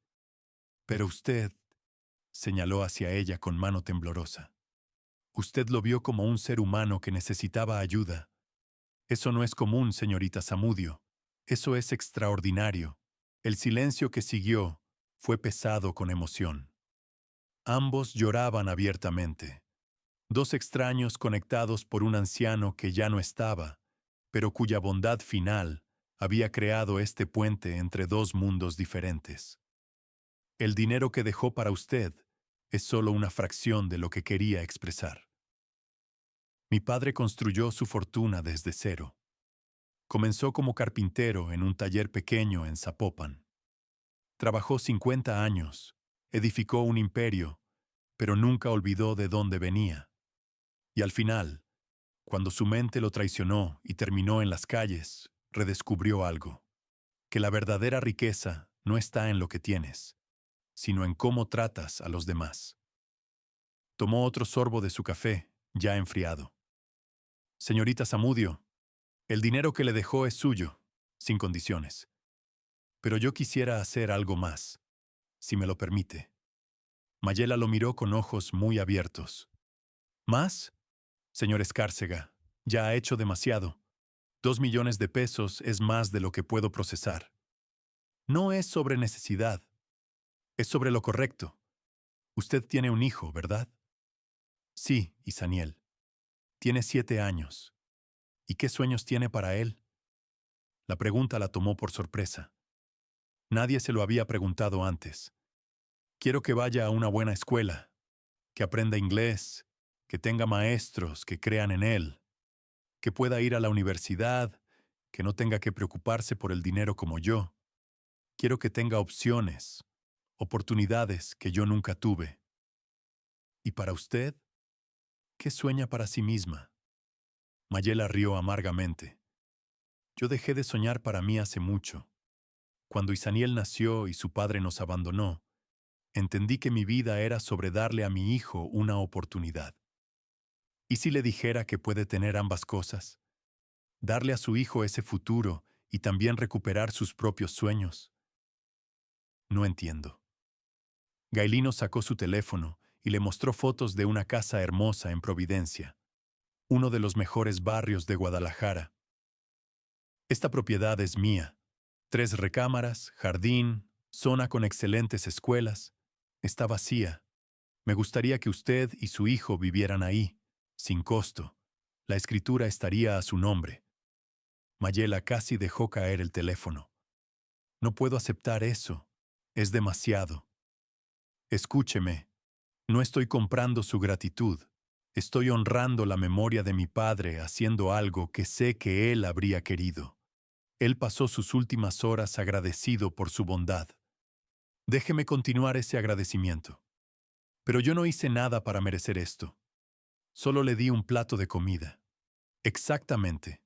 Pero usted, señaló hacia ella con mano temblorosa. Usted lo vio como un ser humano que necesitaba ayuda. Eso no es común, señorita Zamudio. Eso es extraordinario. El silencio que siguió fue pesado con emoción. Ambos lloraban abiertamente. Dos extraños conectados por un anciano que ya no estaba, pero cuya bondad final había creado este puente entre dos mundos diferentes. El dinero que dejó para usted es solo una fracción de lo que quería expresar. Mi padre construyó su fortuna desde cero. Comenzó como carpintero en un taller pequeño en Zapopan. Trabajó 50 años, edificó un imperio, pero nunca olvidó de dónde venía. Y al final, cuando su mente lo traicionó y terminó en las calles, redescubrió algo, que la verdadera riqueza no está en lo que tienes, sino en cómo tratas a los demás. Tomó otro sorbo de su café, ya enfriado. Señorita Zamudio, el dinero que le dejó es suyo, sin condiciones. Pero yo quisiera hacer algo más, si me lo permite. Mayela lo miró con ojos muy abiertos. ¿Más? Señor Escárcega, ya ha hecho demasiado. 2 millones de pesos es más de lo que puedo procesar. No es sobre necesidad, es sobre lo correcto. Usted tiene un hijo, ¿verdad? Sí, Isaniel. Tiene 7 años. ¿Y qué sueños tiene para él? La pregunta la tomó por sorpresa. Nadie se lo había preguntado antes. Quiero que vaya a una buena escuela, que aprenda inglés, que tenga maestros que crean en él, que pueda ir a la universidad, que no tenga que preocuparse por el dinero como yo. Quiero que tenga opciones, oportunidades que yo nunca tuve. ¿Y para usted? ¿Qué sueña para sí misma? Mayela rió amargamente. Yo dejé de soñar para mí hace mucho. Cuando Isaniel nació y su padre nos abandonó, entendí que mi vida era sobre darle a mi hijo una oportunidad. ¿Y si le dijera que puede tener ambas cosas? Darle a su hijo ese futuro y también recuperar sus propios sueños. No entiendo. Gailino sacó su teléfono y le mostró fotos de una casa hermosa en Providencia, uno de los mejores barrios de Guadalajara. Esta propiedad es mía. 3 recámaras, jardín, zona con excelentes escuelas. Está vacía. Me gustaría que usted y su hijo vivieran ahí, sin costo. La escritura estaría a su nombre. Mayela casi dejó caer el teléfono. No puedo aceptar eso. Es demasiado. Escúcheme. No estoy comprando su gratitud. Estoy honrando la memoria de mi padre haciendo algo que sé que él habría querido. Él pasó sus últimas horas agradecido por su bondad. Déjeme continuar ese agradecimiento. Pero yo no hice nada para merecer esto. Solo le di un plato de comida. Exactamente.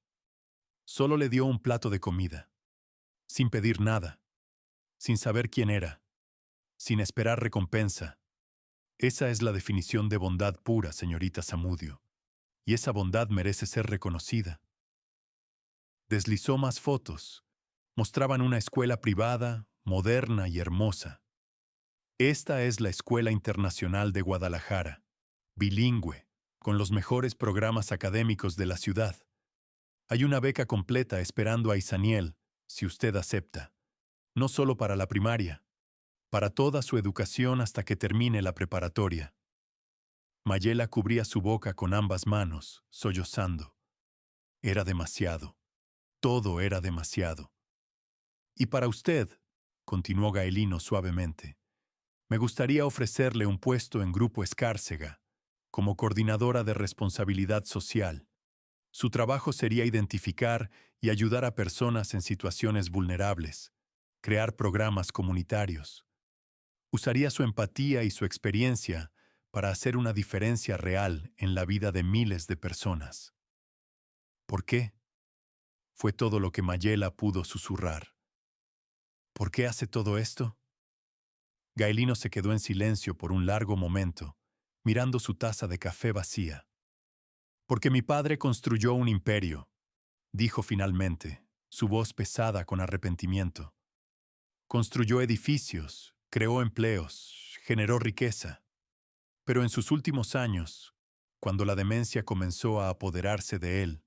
Solo le dio un plato de comida. Sin pedir nada. Sin saber quién era. Sin esperar recompensa. Esa es la definición de bondad pura, señorita Zamudio. Y esa bondad merece ser reconocida. Deslizó más fotos. Mostraban una escuela privada, moderna y hermosa. Esta es la Escuela Internacional de Guadalajara, bilingüe, con los mejores programas académicos de la ciudad. Hay una beca completa esperando a Isaniel, si usted acepta. No solo para la primaria, para toda su educación hasta que termine la preparatoria. Mayela cubría su boca con ambas manos, sollozando. Era demasiado. Todo era demasiado. Y para usted, continuó Gaelino suavemente, me gustaría ofrecerle un puesto en Grupo Escárcega, como coordinadora de responsabilidad social. Su trabajo sería identificar y ayudar a personas en situaciones vulnerables, crear programas comunitarios. Usaría su empatía y su experiencia para hacer una diferencia real en la vida de miles de personas. ¿Por qué? Fue todo lo que Mayela pudo susurrar. ¿Por qué hace todo esto? Gaelino se quedó en silencio por un largo momento, mirando su taza de café vacía. Porque mi padre construyó un imperio, dijo finalmente, su voz pesada con arrepentimiento. Construyó edificios, creó empleos, generó riqueza. Pero en sus últimos años, cuando la demencia comenzó a apoderarse de él,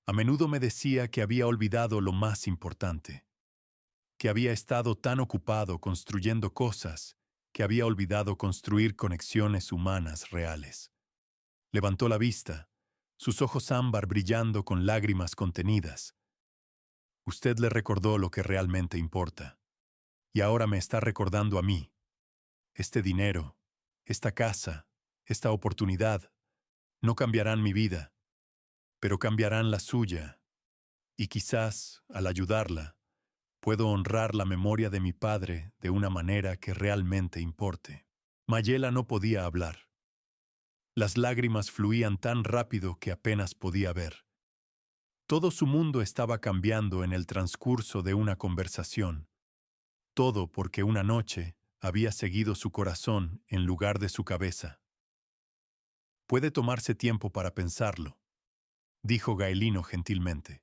a menudo me decía que había olvidado lo más importante, que había estado tan ocupado construyendo cosas que había olvidado construir conexiones humanas reales. Levantó la vista, sus ojos ámbar brillando con lágrimas contenidas. Usted le recordó lo que realmente importa, y ahora me está recordando a mí. Este dinero, esta casa, esta oportunidad, no cambiarán mi vida, pero cambiarán la suya, y quizás, al ayudarla, puedo honrar la memoria de mi padre de una manera que realmente importe. Mayela no podía hablar. Las lágrimas fluían tan rápido que apenas podía ver. Todo su mundo estaba cambiando en el transcurso de una conversación. Todo porque una noche había seguido su corazón en lugar de su cabeza. Puede tomarse tiempo para pensarlo, dijo Gaelino gentilmente.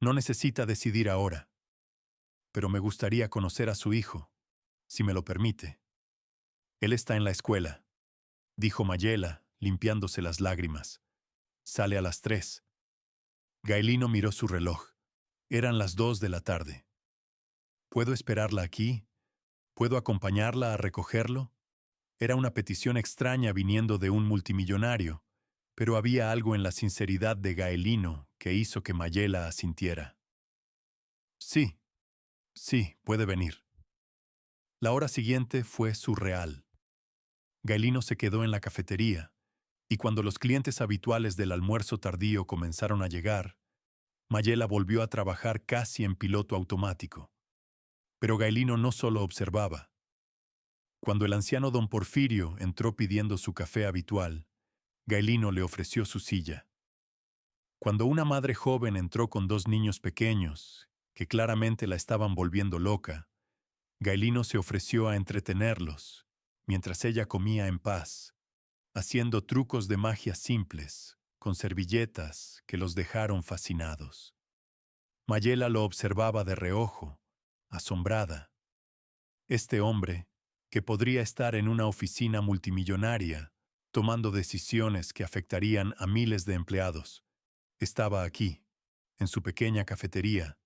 No necesita decidir ahora, pero me gustaría conocer a su hijo, si me lo permite. Él está en la escuela, dijo Mayela, limpiándose las lágrimas. Sale a las 3. Gaelino miró su reloj. Eran las 2 de la tarde. ¿Puedo esperarla aquí? ¿Puedo acompañarla a recogerlo? Era una petición extraña viniendo de un multimillonario, pero había algo en la sinceridad de Gaelino que hizo que Mayela asintiera. Sí, sí, puede venir. La hora siguiente fue surreal. Gaelino se quedó en la cafetería, y cuando los clientes habituales del almuerzo tardío comenzaron a llegar, Mayela volvió a trabajar casi en piloto automático. Pero Gaelino no solo observaba. Cuando el anciano don Porfirio entró pidiendo su café habitual, Gaelino le ofreció su silla. Cuando una madre joven entró con 2 niños pequeños, que claramente la estaban volviendo loca, Gaelino se ofreció a entretenerlos, mientras ella comía en paz, haciendo trucos de magia simples, con servilletas que los dejaron fascinados. Mayela lo observaba de reojo, asombrada. Este hombre, que podría estar en una oficina multimillonaria, tomando decisiones que afectarían a miles de empleados, estaba aquí, en su pequeña cafetería,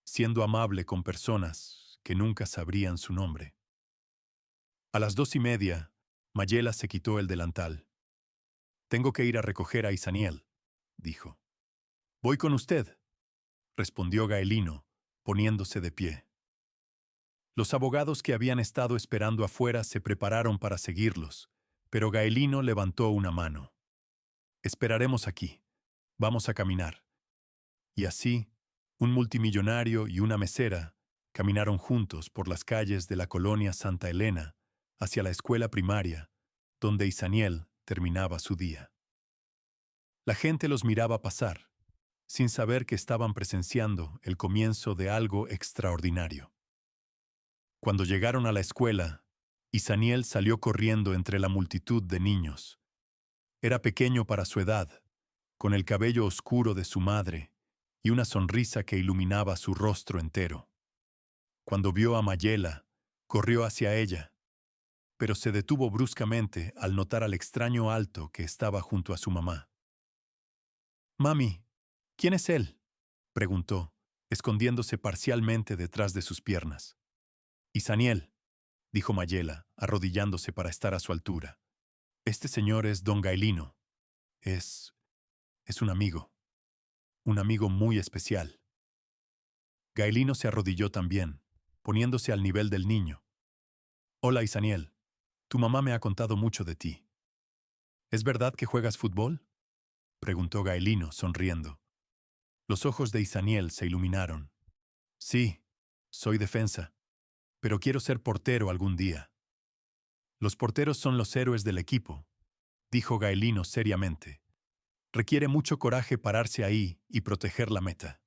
siendo amable con personas que nunca sabrían su nombre. A las 2:30, Mayela se quitó el delantal. «Tengo que ir a recoger a Isaniel», dijo. «Voy con usted», respondió Gaelino, poniéndose de pie. Los abogados que habían estado esperando afuera se prepararon para seguirlos, pero Gaelino levantó una mano. «Esperaremos aquí. Vamos a caminar». Y así, un multimillonario y una mesera caminaron juntos por las calles de la colonia Santa Elena hacia la escuela primaria, donde Isaniel terminaba su día. La gente los miraba pasar, sin saber que estaban presenciando el comienzo de algo extraordinario. Cuando llegaron a la escuela, Isaniel salió corriendo entre la multitud de niños. Era pequeño para su edad, con el cabello oscuro de su madre y una sonrisa que iluminaba su rostro entero. Cuando vio a Mayela, corrió hacia ella, pero se detuvo bruscamente al notar al extraño alto que estaba junto a su mamá. «Mami, ¿quién es él?», preguntó, escondiéndose parcialmente detrás de sus piernas. «Isaniel», dijo Mayela, arrodillándose para estar a su altura. «Este señor es don Gaelino. Es un amigo muy especial». Gaelino se arrodilló también, poniéndose al nivel del niño. «Hola, Isaniel. Tu mamá me ha contado mucho de ti». «¿Es verdad que juegas fútbol?», preguntó Gaelino, sonriendo. Los ojos de Isaniel se iluminaron. «Sí, soy defensa, pero quiero ser portero algún día». «Los porteros son los héroes del equipo», dijo Gaelino seriamente. «Requiere mucho coraje pararse ahí y proteger la meta».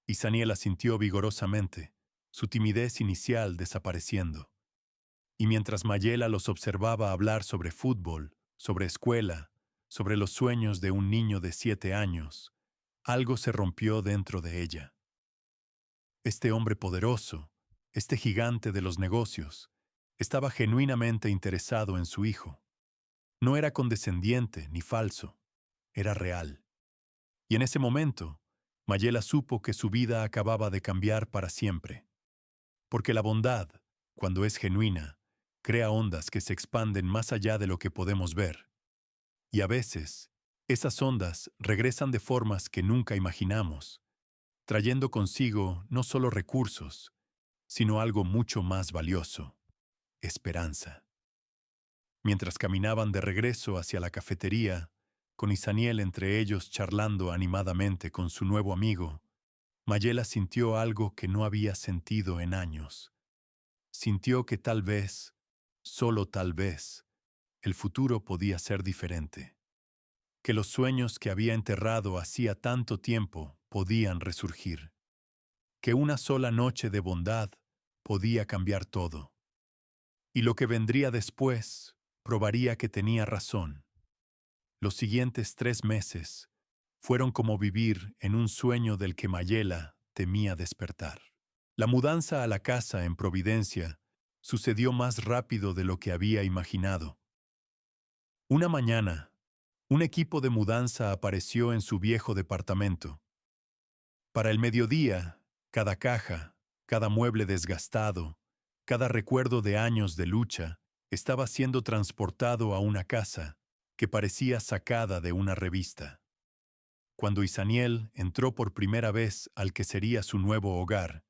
Isaniel asintió vigorosamente, su timidez inicial desapareciendo. Y mientras Mayela los observaba hablar sobre fútbol, sobre escuela, sobre los sueños de un niño de 7 años, algo se rompió dentro de ella. Este hombre poderoso, este gigante de los negocios, estaba genuinamente interesado en su hijo. No era condescendiente ni falso, era real. Y en ese momento, Mayela supo que su vida acababa de cambiar para siempre. Porque la bondad, cuando es genuina, crea ondas que se expanden más allá de lo que podemos ver. Y a veces, esas ondas regresan de formas que nunca imaginamos, trayendo consigo no solo recursos, sino algo mucho más valioso: esperanza. Mientras caminaban de regreso hacia la cafetería, con Isaniel entre ellos charlando animadamente con su nuevo amigo, Mayela sintió algo que no había sentido en años. Sintió que tal vez, solo tal vez, el futuro podía ser diferente. Que los sueños que había enterrado hacía tanto tiempo podían resurgir. Que una sola noche de bondad podía cambiar todo. Y lo que vendría después probaría que tenía razón. Los siguientes 3 meses fueron como vivir en un sueño del que Mayela temía despertar. La mudanza a la casa en Providencia sucedió más rápido de lo que había imaginado. Una mañana, un equipo de mudanza apareció en su viejo departamento. Para el mediodía, cada caja, cada mueble desgastado, cada recuerdo de años de lucha estaba siendo transportado a una casa que parecía sacada de una revista. Cuando Isaniel entró por primera vez al que sería su nuevo hogar,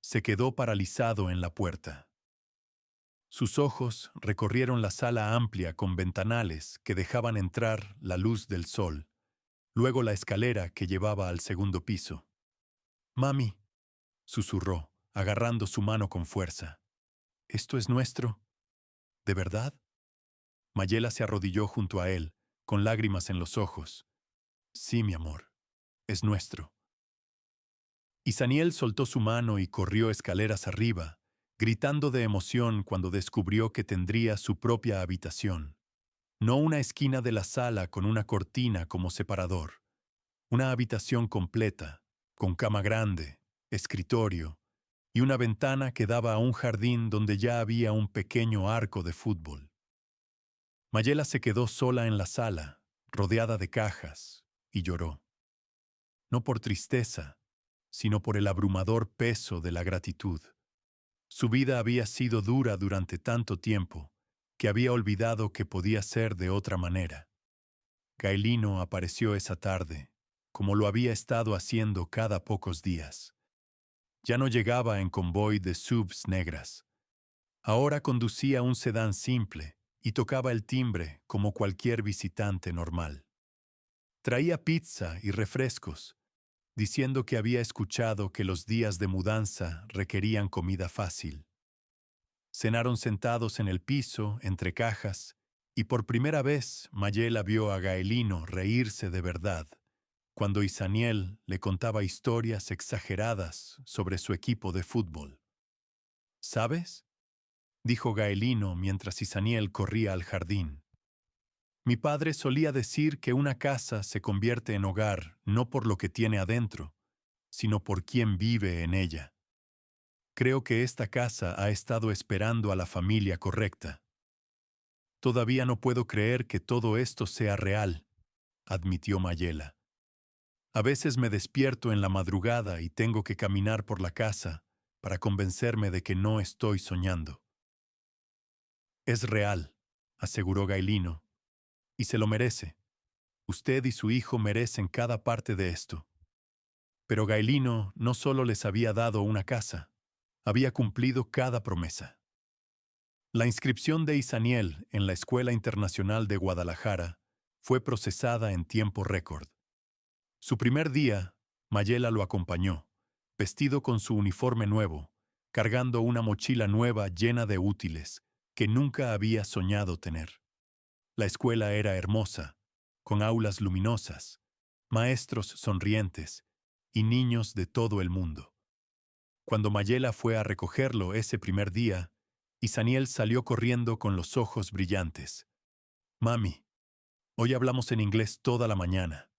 se quedó paralizado en la puerta. Sus ojos recorrieron la sala amplia con ventanales que dejaban entrar la luz del sol, luego la escalera que llevaba al segundo piso. «Mami», susurró, agarrando su mano con fuerza. «¿Esto es nuestro? ¿De verdad?». Mayela se arrodilló junto a él, con lágrimas en los ojos. «Sí, mi amor, es nuestro». Isaniel soltó su mano y corrió escaleras arriba, gritando de emoción cuando descubrió que tendría su propia habitación. No una esquina de la sala con una cortina como separador. Una habitación completa, con cama grande, escritorio y una ventana que daba a un jardín donde ya había un pequeño arco de fútbol. Mayela se quedó sola en la sala, rodeada de cajas, y lloró. No por tristeza, sino por el abrumador peso de la gratitud. Su vida había sido dura durante tanto tiempo que había olvidado que podía ser de otra manera. Gaelino apareció esa tarde, como lo había estado haciendo cada pocos días. Ya no llegaba en convoy de SUVs negras. Ahora conducía un sedán simple y tocaba el timbre como cualquier visitante normal. Traía pizza y refrescos, diciendo que había escuchado que los días de mudanza requerían comida fácil. Cenaron sentados en el piso, entre cajas, Y por primera vez, Mayela vio a Gaelino reírse de verdad, cuando Isaniel le contaba historias exageradas sobre su equipo de fútbol. ¿Sabes?, dijo Gaelino mientras Isaniel corría al jardín. Mi padre solía decir que una casa se convierte en hogar no por lo que tiene adentro, sino por quien vive en ella. Creo que esta casa ha estado esperando a la familia correcta. Todavía no puedo creer que todo esto sea real, admitió Mayela. A veces me despierto en la madrugada y tengo que caminar por la casa para convencerme de que no estoy soñando. Es real, aseguró Gaelino, y se lo merece. Usted y su hijo merecen cada parte de esto. Pero Gaelino no solo les había dado una casa, había cumplido cada promesa. La inscripción de Isaniel en la Escuela Internacional de Guadalajara fue procesada en tiempo récord. Su primer día, Mayela lo acompañó, vestido con su uniforme nuevo, cargando una mochila nueva llena de útiles que nunca había soñado tener. La escuela era hermosa, con aulas luminosas, maestros sonrientes y niños de todo el mundo. Cuando Mayela fue a recogerlo ese primer día, Isaniel salió corriendo con los ojos brillantes. Mami, hoy hablamos en inglés toda la mañana,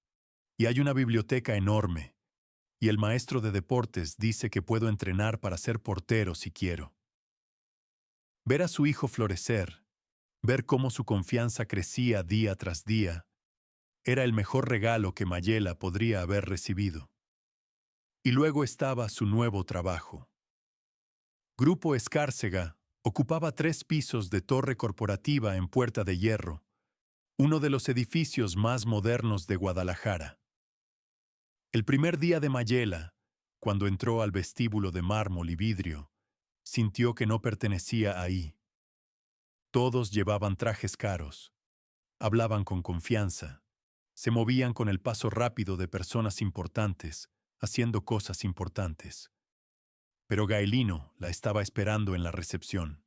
y hay una biblioteca enorme, y el maestro de deportes dice que puedo entrenar para ser portero si quiero. Ver a su hijo florecer, ver cómo su confianza crecía día tras día, era el mejor regalo que Mayela podría haber recibido. Y luego estaba su nuevo trabajo. Grupo Escárcega ocupaba 3 pisos de torre corporativa en Puerta de Hierro, uno de los edificios más modernos de Guadalajara. El primer día de Mayela, cuando entró al vestíbulo de mármol y vidrio, sintió que no pertenecía ahí. Todos llevaban trajes caros, hablaban con confianza, se movían con el paso rápido de personas importantes, haciendo cosas importantes. Pero Gaelino la estaba esperando en la recepción.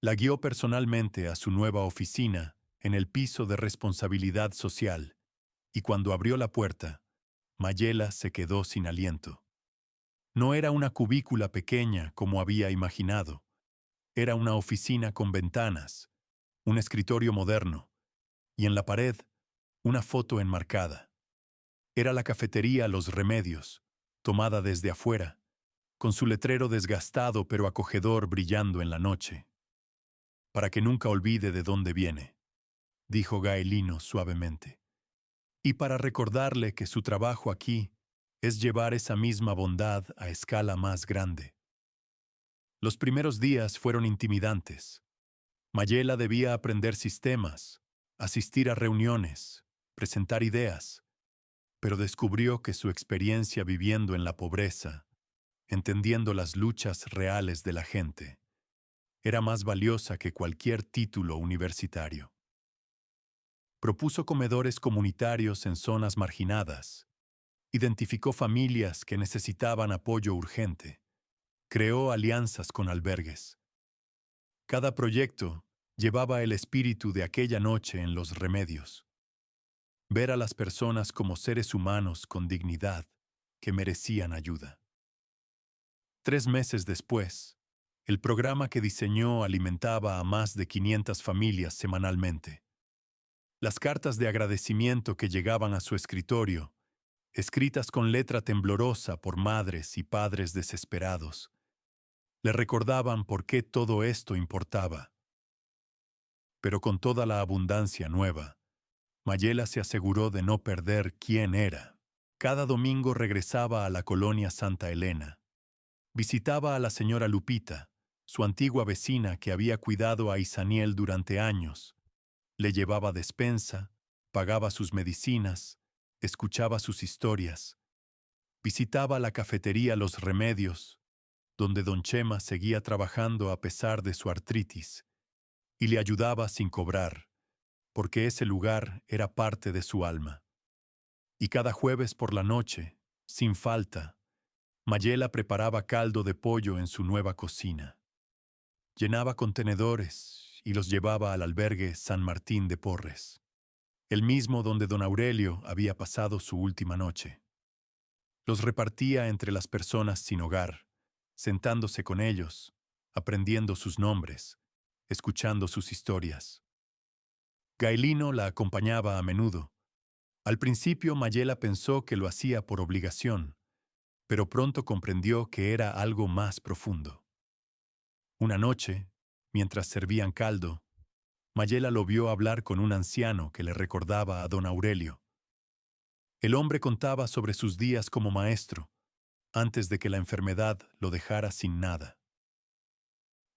La guió personalmente a su nueva oficina en el piso de responsabilidad social, y cuando abrió la puerta, Mayela se quedó sin aliento. No era una cubícula pequeña como había imaginado. Era una oficina con ventanas, un escritorio moderno, y en la pared, una foto enmarcada. Era la cafetería Los Remedios, tomada desde afuera, con su letrero desgastado pero acogedor brillando en la noche. Para que nunca olvide de dónde viene, dijo Gaelino suavemente. Y para recordarle que su trabajo aquí es llevar esa misma bondad a escala más grande. Los primeros días fueron intimidantes. Mayela debía aprender sistemas, asistir a reuniones, presentar ideas, pero descubrió que su experiencia viviendo en la pobreza, entendiendo las luchas reales de la gente, era más valiosa que cualquier título universitario. Propuso comedores comunitarios en zonas marginadas, identificó familias que necesitaban apoyo urgente, creó alianzas con albergues. Cada proyecto llevaba el espíritu de aquella noche en Los Remedios. Ver a las personas como seres humanos con dignidad que merecían ayuda. 3 meses después, el programa que diseñó alimentaba a más de 500 familias semanalmente. Las cartas de agradecimiento que llegaban a su escritorio, escritas con letra temblorosa por madres y padres desesperados, le recordaban por qué todo esto importaba. Pero con toda la abundancia nueva, Mayela se aseguró de no perder quién era. Cada domingo regresaba a la colonia Santa Elena. Visitaba a la señora Lupita, su antigua vecina que había cuidado a Isaniel durante años. Le llevaba despensa, pagaba sus medicinas, escuchaba sus historias. Visitaba la cafetería Los Remedios, donde don Chema seguía trabajando a pesar de su artritis, y le ayudaba sin cobrar, porque ese lugar era parte de su alma. Y cada jueves por la noche, sin falta, Mayela preparaba caldo de pollo en su nueva cocina. Llenaba contenedores y los llevaba al albergue San Martín de Porres, el mismo donde don Aurelio había pasado su última noche. Los repartía entre las personas sin hogar, sentándose con ellos, aprendiendo sus nombres, escuchando sus historias. Gaelino la acompañaba a menudo. Al principio Mayela pensó que lo hacía por obligación, pero pronto comprendió que era algo más profundo. Una noche, mientras servían caldo, Mayela lo vio hablar con un anciano que le recordaba a don Aurelio. El hombre contaba sobre sus días como maestro, antes de que la enfermedad lo dejara sin nada.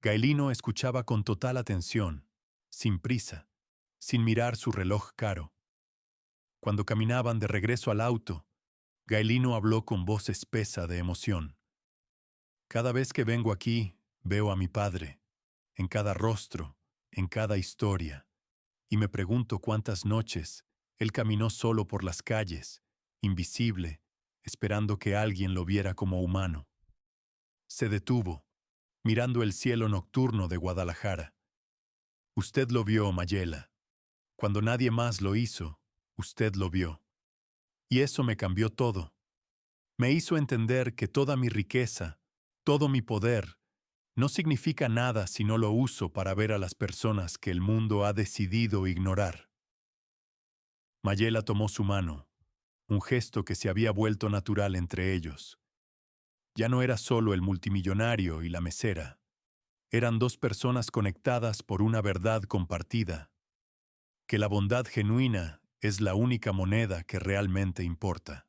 Gaelino escuchaba con total atención, sin prisa, sin mirar su reloj caro. Cuando caminaban de regreso al auto, Gaelino habló con voz espesa de emoción. Cada vez que vengo aquí, veo a mi padre, en cada rostro, en cada historia, y me pregunto cuántas noches él caminó solo por las calles, invisible, esperando que alguien lo viera como humano. Se detuvo, mirando el cielo nocturno de Guadalajara. Usted lo vio, Mayela. Cuando nadie más lo hizo, usted lo vio. Y eso me cambió todo. Me hizo entender que toda mi riqueza, todo mi poder, no significa nada si no lo uso para ver a las personas que el mundo ha decidido ignorar. Mayela tomó su mano, un gesto que se había vuelto natural entre ellos. Ya no era solo el multimillonario y la mesera. Eran dos personas conectadas por una verdad compartida, que la bondad genuina es la única moneda que realmente importa.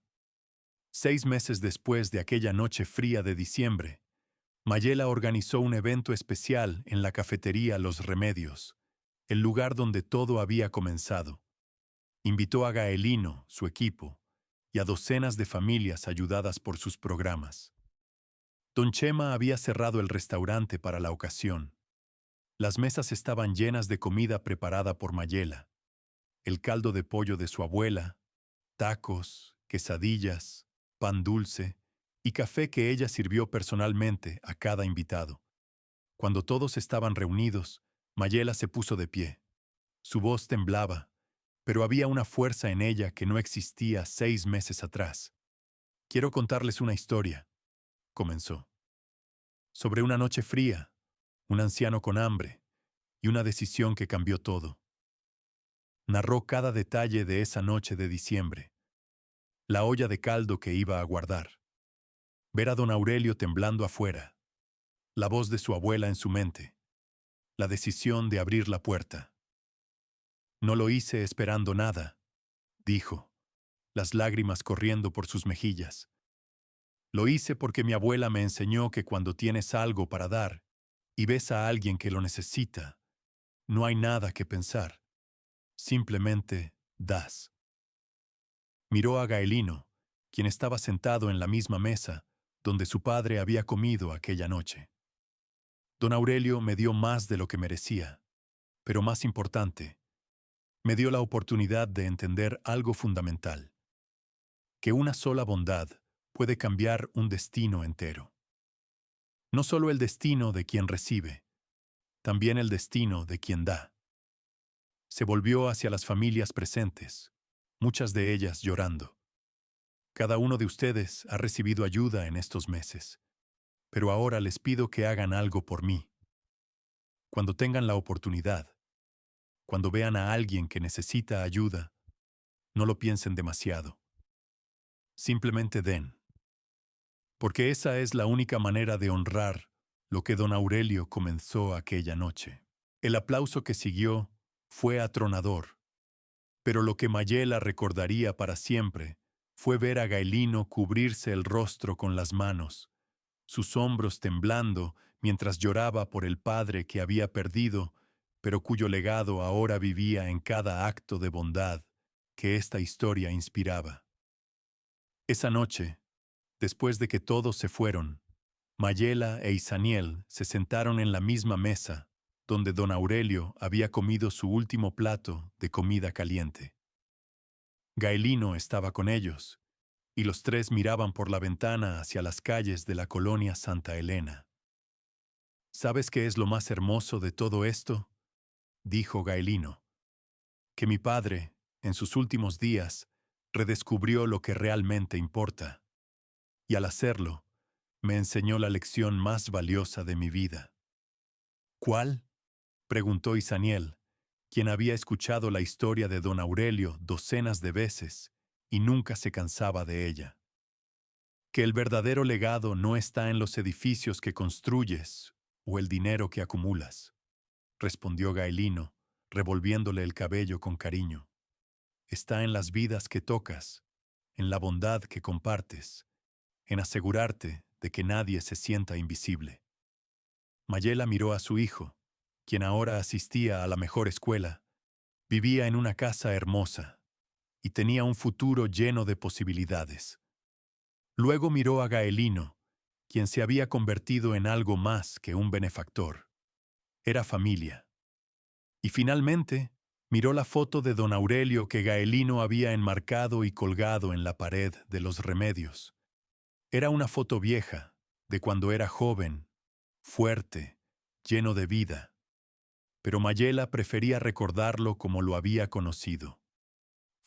6 meses después de aquella noche fría de diciembre, Mayela organizó un evento especial en la cafetería Los Remedios, el lugar donde todo había comenzado. Invitó a Gaelino, su equipo, y a docenas de familias ayudadas por sus programas. Don Chema había cerrado el restaurante para la ocasión. Las mesas estaban llenas de comida preparada por Mayela, el caldo de pollo de su abuela, tacos, quesadillas, pan dulce y café que ella sirvió personalmente a cada invitado. Cuando todos estaban reunidos, Mayela se puso de pie. Su voz temblaba, pero había una fuerza en ella que no existía 6 meses atrás. Quiero contarles una historia, comenzó. Sobre una noche fría, un anciano con hambre y una decisión que cambió todo. Narró cada detalle de esa noche de diciembre. La olla de caldo que iba a guardar. Ver a don Aurelio temblando afuera. La voz de su abuela en su mente. La decisión de abrir la puerta. No lo hice esperando nada, dijo, las lágrimas corriendo por sus mejillas. Lo hice porque mi abuela me enseñó que cuando tienes algo para dar y ves a alguien que lo necesita, no hay nada que pensar. Simplemente das. Miró a Gaelino, quien estaba sentado en la misma mesa donde su padre había comido aquella noche. Don Aurelio me dio más de lo que merecía, pero más importante, me dio la oportunidad de entender algo fundamental, que una sola bondad puede cambiar un destino entero. No solo el destino de quien recibe, también el destino de quien da. Se volvió hacia las familias presentes, muchas de ellas llorando. Cada uno de ustedes ha recibido ayuda en estos meses, pero ahora les pido que hagan algo por mí. Cuando tengan la oportunidad, cuando vean a alguien que necesita ayuda, no lo piensen demasiado. Simplemente den. Porque esa es la única manera de honrar lo que don Aurelio comenzó aquella noche. El aplauso que siguió fue atronador, pero lo que Mayela recordaría para siempre fue ver a Gaelino cubrirse el rostro con las manos, sus hombros temblando mientras lloraba por el padre que había perdido, pero cuyo legado ahora vivía en cada acto de bondad que esta historia inspiraba. Esa noche, después de que todos se fueron, Mayela e Isaniel se sentaron en la misma mesa donde don Aurelio había comido su último plato de comida caliente. Gaelino estaba con ellos, y los tres miraban por la ventana hacia las calles de la colonia Santa Elena. ¿Sabes qué es lo más hermoso de todo esto? dijo Gaelino, que mi padre, en sus últimos días, redescubrió lo que realmente importa, y al hacerlo, me enseñó la lección más valiosa de mi vida. ¿Cuál? Preguntó Isaniel, quien había escuchado la historia de don Aurelio docenas de veces y nunca se cansaba de ella. Que el verdadero legado no está en los edificios que construyes o el dinero que acumulas, respondió Gaelino, revolviéndole el cabello con cariño. Está en las vidas que tocas, en la bondad que compartes, en asegurarte de que nadie se sienta invisible. Mayela miró a su hijo, quien ahora asistía a la mejor escuela, vivía en una casa hermosa y tenía un futuro lleno de posibilidades. Luego miró a Gaelino, quien se había convertido en algo más que un benefactor. Era familia. Y finalmente, miró la foto de don Aurelio que Gaelino había enmarcado y colgado en la pared de los Remedios. Era una foto vieja, de cuando era joven, fuerte, lleno de vida. Pero Mayela prefería recordarlo como lo había conocido.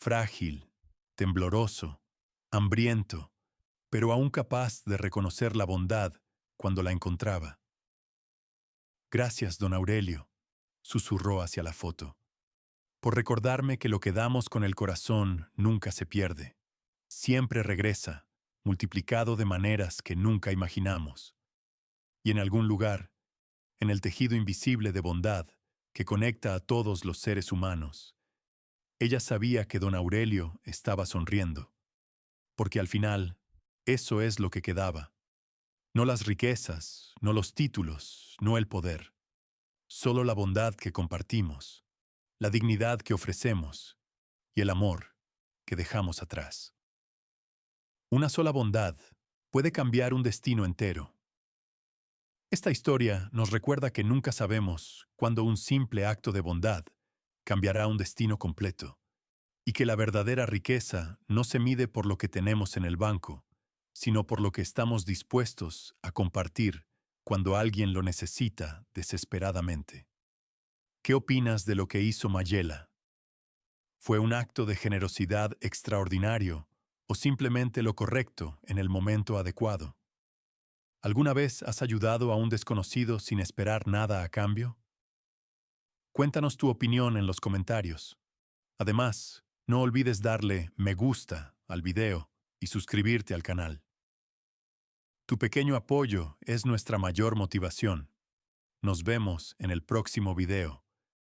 Frágil, tembloroso, hambriento, pero aún capaz de reconocer la bondad cuando la encontraba. Gracias, don Aurelio, susurró hacia la foto, por recordarme que lo que damos con el corazón nunca se pierde. Siempre regresa, multiplicado de maneras que nunca imaginamos. Y en algún lugar, en el tejido invisible de bondad que conecta a todos los seres humanos, ella sabía que don Aurelio estaba sonriendo, porque al final, eso es lo que quedaba. No las riquezas, no los títulos, no el poder. Solo la bondad que compartimos, la dignidad que ofrecemos y el amor que dejamos atrás. Una sola bondad puede cambiar un destino entero. Esta historia nos recuerda que nunca sabemos cuándo un simple acto de bondad cambiará un destino completo, y que la verdadera riqueza no se mide por lo que tenemos en el banco, sino por lo que estamos dispuestos a compartir cuando alguien lo necesita desesperadamente. ¿Qué opinas de lo que hizo Mayela? ¿Fue un acto de generosidad extraordinario o simplemente lo correcto en el momento adecuado? ¿Alguna vez has ayudado a un desconocido sin esperar nada a cambio? Cuéntanos tu opinión en los comentarios. Además, no olvides darle me gusta al video y suscribirte al canal. Tu pequeño apoyo es nuestra mayor motivación. Nos vemos en el próximo video.